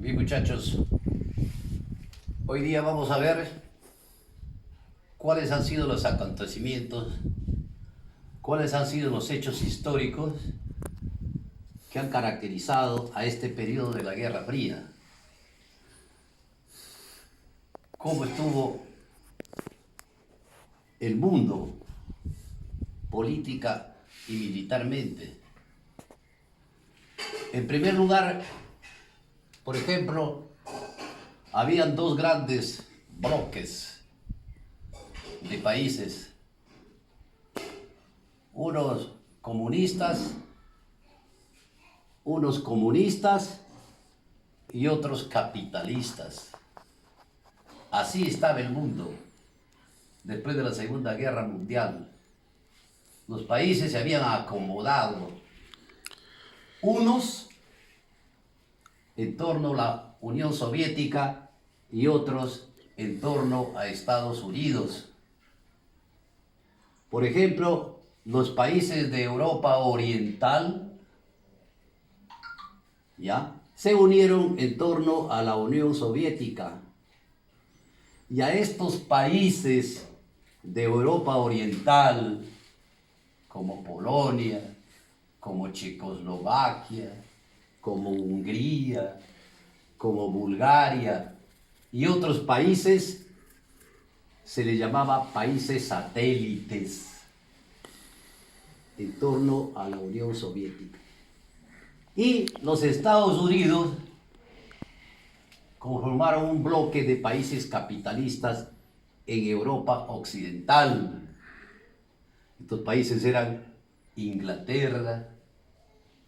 Bien, muchachos, hoy día vamos a ver cuáles han sido los acontecimientos, cuáles han sido los hechos históricos que han caracterizado a este periodo de la Guerra Fría. Cómo estuvo el mundo política y militarmente. En primer lugar, por ejemplo, habían dos grandes bloques de países, unos comunistas y otros capitalistas. Así estaba el mundo después de la Segunda Guerra Mundial. Los países se habían acomodado, unos en torno a la Unión Soviética y otros en torno a Estados Unidos. Por ejemplo, los países de Europa Oriental se unieron en torno a la Unión Soviética. Y a estos países de Europa Oriental, como Polonia, como Checoslovaquia, como Hungría, como Bulgaria y otros países, se les llamaba países satélites en torno a la Unión Soviética. Y los Estados Unidos conformaron un bloque de países capitalistas en Europa Occidental. Estos países eran Inglaterra,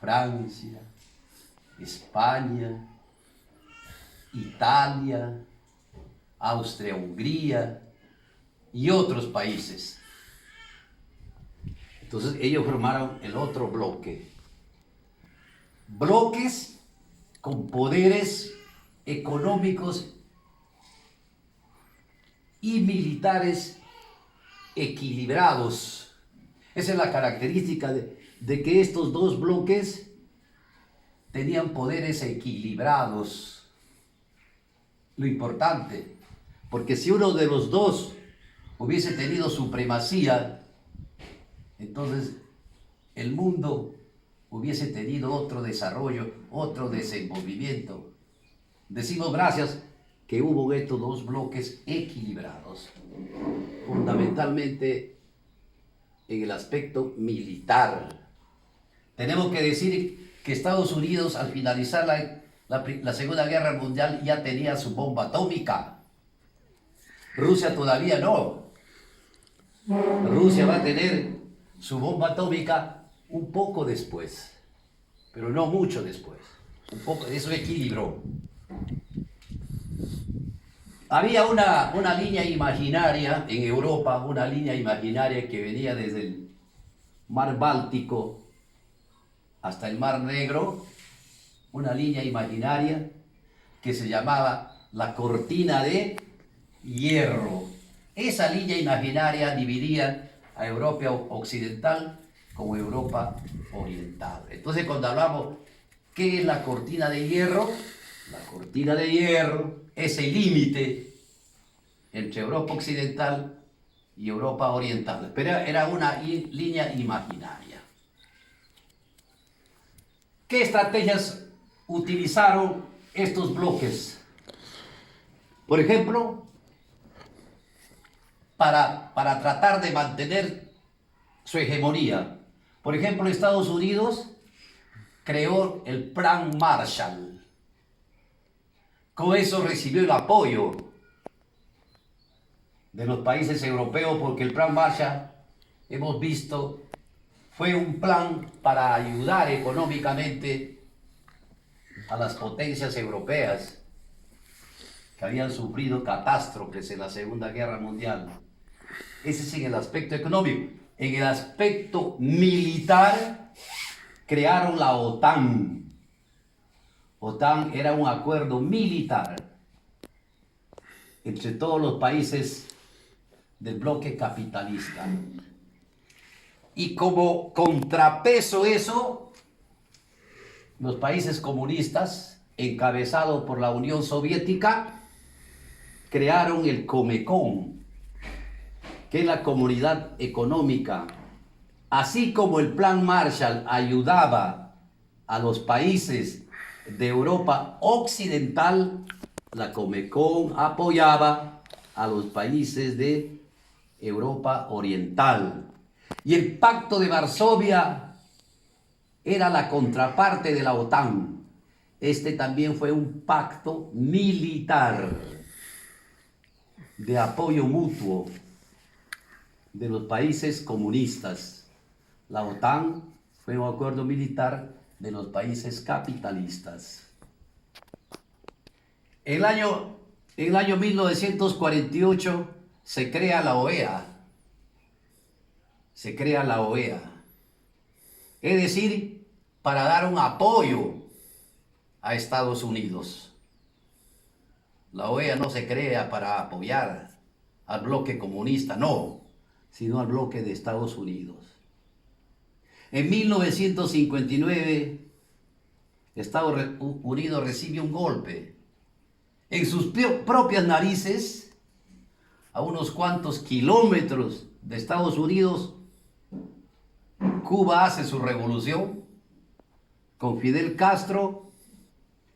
Francia, España, Italia, Austria-Hungría y otros países. Entonces ellos formaron el otro bloque. Bloques con poderes económicos y militares equilibrados. Esa es la característica de que estos dos bloques tenían poderes equilibrados. Lo importante, porque si uno de los dos hubiese tenido supremacía, entonces el mundo hubiese tenido otro desarrollo, otro desenvolvimiento. Decimos gracias que hubo estos dos bloques equilibrados, fundamentalmente en el aspecto militar. Tenemos que decir que Estados Unidos, al finalizar la Segunda Guerra Mundial, ya tenía su bomba atómica. Rusia todavía no. Rusia va a tener su bomba atómica un poco después, pero no mucho después. Un poco, eso equilibró. Había una línea imaginaria en Europa, una línea imaginaria que venía desde el mar Báltico hasta el mar Negro, una línea imaginaria que se llamaba la cortina de hierro. Esa línea imaginaria dividía a Europa Occidental como Europa Oriental. Entonces, cuando hablamos, ¿qué es la cortina de hierro? La cortina de hierro es el límite entre Europa Occidental y Europa Oriental, pero era una línea imaginaria. ¿Qué estrategias utilizaron estos bloques? Por ejemplo, para tratar de mantener su hegemonía. Por ejemplo, Estados Unidos creó el Plan Marshall. Con eso recibió el apoyo de los países europeos, porque el Plan Marshall, hemos visto, fue un plan para ayudar económicamente a las potencias europeas que habían sufrido catástrofes en la Segunda Guerra Mundial. Ese es en el aspecto económico. En el aspecto militar, crearon la OTAN. OTAN era un acuerdo militar entre todos los países del bloque capitalista. Y como contrapeso eso, los países comunistas encabezado por la Unión Soviética, crearon el Comecon, que es la Comunidad Económica. Así como el Plan Marshall ayudaba a los países de Europa Occidental, la Comecon apoyaba a los países de Europa Oriental. Y el Pacto de Varsovia era la contraparte de la OTAN. Este también fue un pacto militar de apoyo mutuo de los países comunistas. La OTAN fue un acuerdo militar de los países capitalistas. En el año 1948 se crea la OEA. Se crea la OEA. Es decir, para dar un apoyo a Estados Unidos. La OEA no se crea para apoyar al bloque comunista, no, sino al bloque de Estados Unidos. En 1959, Estados Unidos recibe un golpe. En sus propias narices, a unos cuantos kilómetros de Estados Unidos, Cuba hace su revolución con Fidel Castro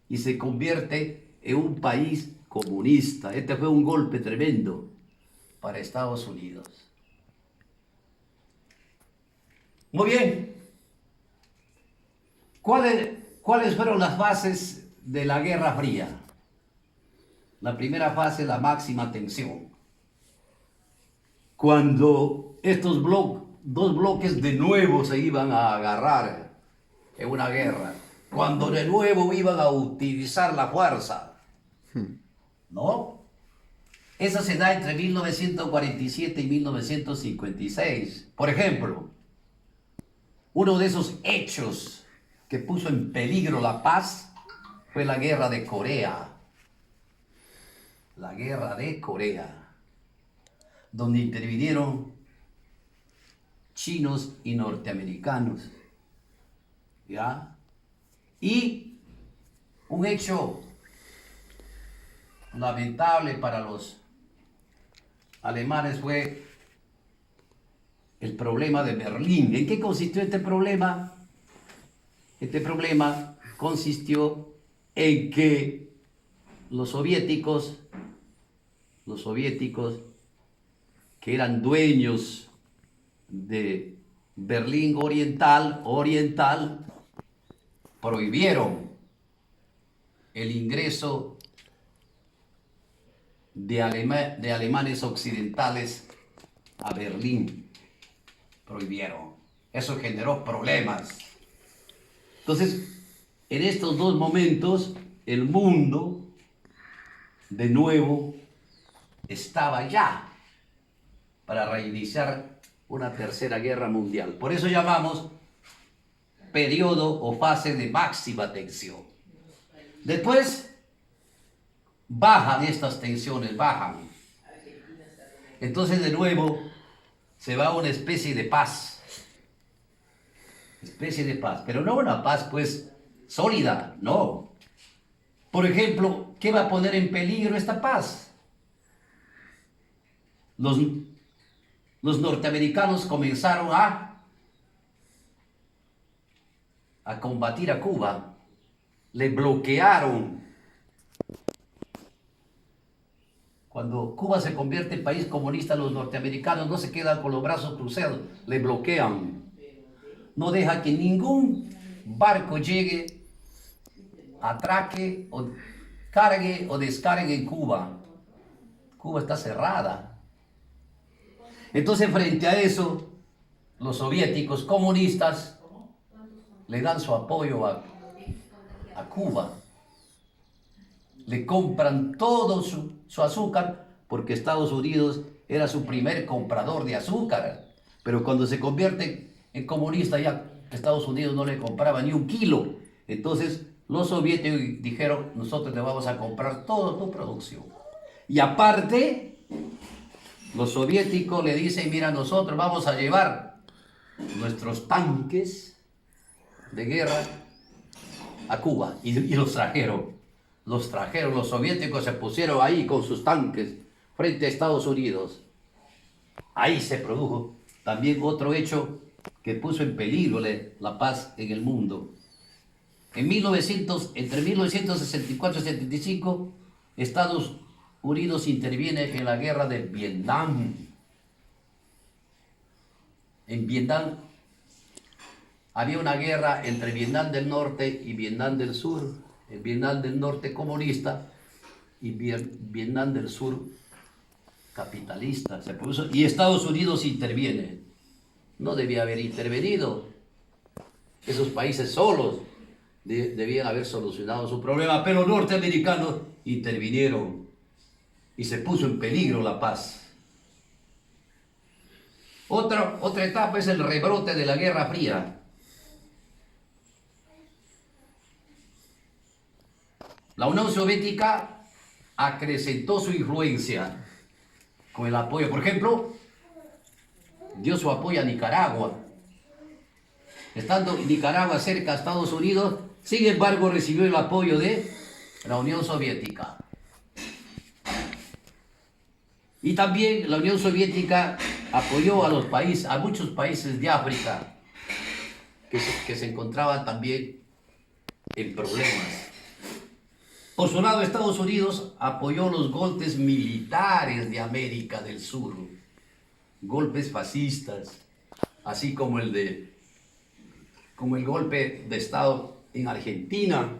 y se convierte en un país comunista. Este fue un golpe tremendo para Estados Unidos. Muy bien. ¿Cuáles fueron las fases de la Guerra Fría? La primera fase, la máxima tensión. Cuando estos dos bloques de nuevo se iban a agarrar en una guerra. Cuando de nuevo iban a utilizar la fuerza. ¿No? Esa se da entre 1947 y 1956. Por ejemplo, uno de esos hechos que puso en peligro la paz fue la guerra de Corea. La guerra de Corea, donde intervinieron chinos y norteamericanos. ¿Ya? Y un hecho lamentable para los alemanes fue el problema de Berlín. ¿En qué consistió este problema? Este problema consistió en que los soviéticos, que eran dueños de Berlín Oriental, prohibieron el ingreso de alemanes occidentales a Berlín. Prohibieron. Eso generó problemas. Entonces, en estos dos momentos, el mundo, de nuevo, estaba ya para reiniciar una tercera guerra mundial. Por eso llamamos periodo o fase de máxima tensión. Después, bajan estas tensiones, bajan. Entonces, de nuevo, se va a una especie de paz. Especie de paz, pero no una paz, pues, sólida, no. Por ejemplo, ¿qué va a poner en peligro esta paz? Los norteamericanos comenzaron a combatir a Cuba, le bloquearon. Cuando Cuba se convierte en país comunista, los norteamericanos no se quedan con los brazos cruzados, le bloquean. No deja que ningún barco llegue, atraque, o cargue o descargue en Cuba. Cuba está cerrada. Entonces, frente a eso, los soviéticos comunistas le dan su apoyo a Cuba. Le compran todo su azúcar, porque Estados Unidos era su primer comprador de azúcar. Pero cuando se convierte en comunista, ya Estados Unidos no le compraba ni un kilo. Entonces, los soviéticos dijeron: nosotros te vamos a comprar toda tu producción. Y aparte, los soviéticos le dicen: mira, nosotros vamos a llevar nuestros tanques de guerra a Cuba y los trajeron. Los soviéticos se pusieron ahí con sus tanques frente a Estados Unidos. Ahí se produjo también otro hecho que puso en peligro la paz en el mundo. Entre 1964 y 75, Estados Unidos interviene en la guerra de Vietnam. En Vietnam había una guerra entre Vietnam del Norte y Vietnam del Sur. El Vietnam del Norte comunista y Vietnam del Sur capitalista. Se puso, y Estados Unidos interviene. No debía haber intervenido. Esos países solos debían haber solucionado su problema, pero los norteamericanos intervinieron y se puso en peligro la paz. Otra etapa es el rebrote de la Guerra Fría. La Unión Soviética acrecentó su influencia con el apoyo, por ejemplo, dio su apoyo a Nicaragua. Estando Nicaragua cerca a Estados Unidos, sin embargo recibió el apoyo de la Unión Soviética. Y también la Unión Soviética apoyó a muchos países de África que se encontraban también en problemas. Por su lado, Estados Unidos apoyó los golpes militares de América del Sur, golpes fascistas, así como el golpe de Estado en Argentina,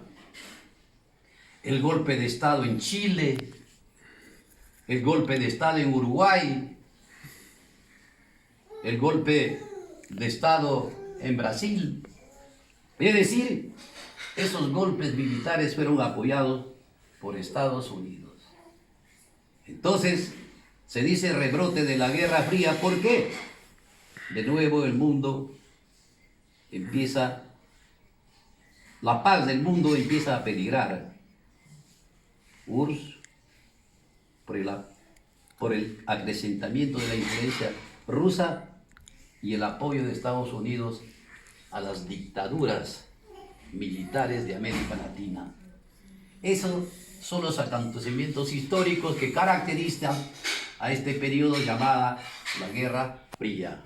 el golpe de Estado en Chile, el golpe de Estado en Uruguay, el golpe de Estado en Brasil. Es decir, esos golpes militares fueron apoyados por Estados Unidos. Entonces, se dice rebrote de la Guerra Fría. ¿Por qué? De nuevo el mundo la paz del mundo empieza a peligrar. URSS, por el acrecentamiento de la influencia rusa y el apoyo de Estados Unidos a las dictaduras militares de América Latina. Esos son los acontecimientos históricos que caracterizan a este periodo llamada la Guerra Fría.